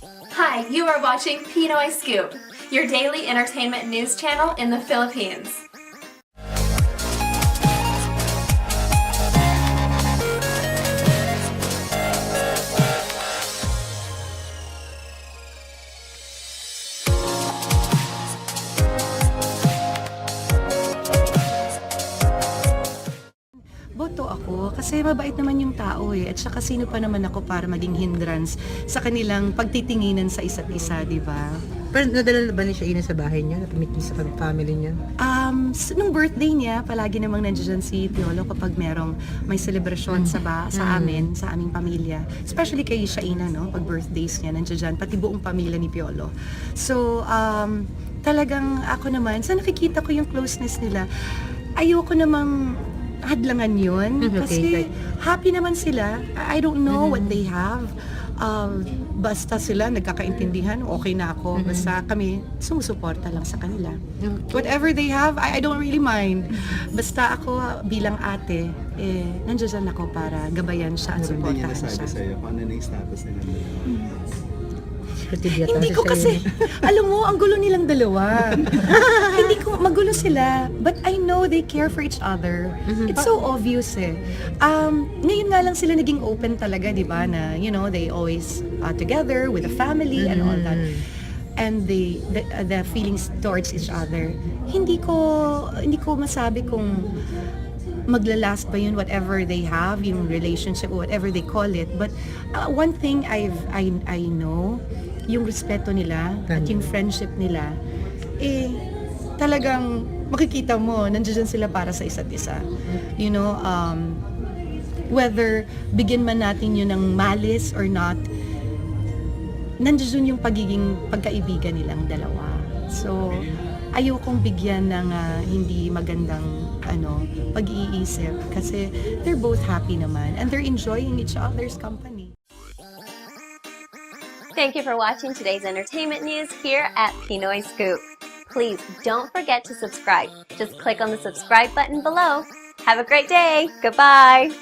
Hi, you are watching Pinoy Scoop, your daily entertainment news channel in the Philippines. Boto ako kasi mabait naman yung tao eh. At saka sino pa naman ako para maging hindrance sa kanilang pagtitinginan sa isa't isa, di ba? Pero nadala na ba ni Shaina sa bahay niya? Napamit niya sa family niya? Nung birthday niya, palagi namang nandiyan si Piolo kapag may celebration sa amin, sa aming pamilya. Especially kay Shaina, no? Pag birthdays niya, nandiyan pati buong pamilya ni Piolo. So, talagang ako naman, sa nakikita ko yung closeness nila, ayoko namang hadlangan yun. Kasi happy naman sila. I don't know what they have. Basta sila nagkakaintindihan, okay na ako. Basta kami sumusuporta lang sa kanila. Whatever they have, I don't really mind. Basta ako bilang ate, nandiyan ako para gabayan siya at suportahan siya. Sa'yo kung ano na yung status nila. Hindi ko kasi, alam mo, ang gulo nilang dalawa. Hindi ko, magulo sila. But I know they care for each other. It's so obvious eh. Ngayon nga lang sila naging open talaga, di ba? Na, you know, they always together with the family and all that. And the feelings towards each other. Hindi ko masabi kung maglalast ba yun, whatever they have, yung relationship or whatever they call it. But one thing I know, yung respeto nila at yung friendship nila, talagang makikita mo, nandiyan sila para sa isa't isa. You know, whether bigyan man natin yun ng malice or not, nandiyan yung pagkaibigan nilang dalawa. So, ayokong bigyan ng hindi magandang pag-iisip kasi they're both happy naman and they're enjoying each other's company. Thank you for watching today's entertainment news here at Pinoy Scoop. Please don't forget to subscribe. Just click on the subscribe button below. Have a great day. Goodbye.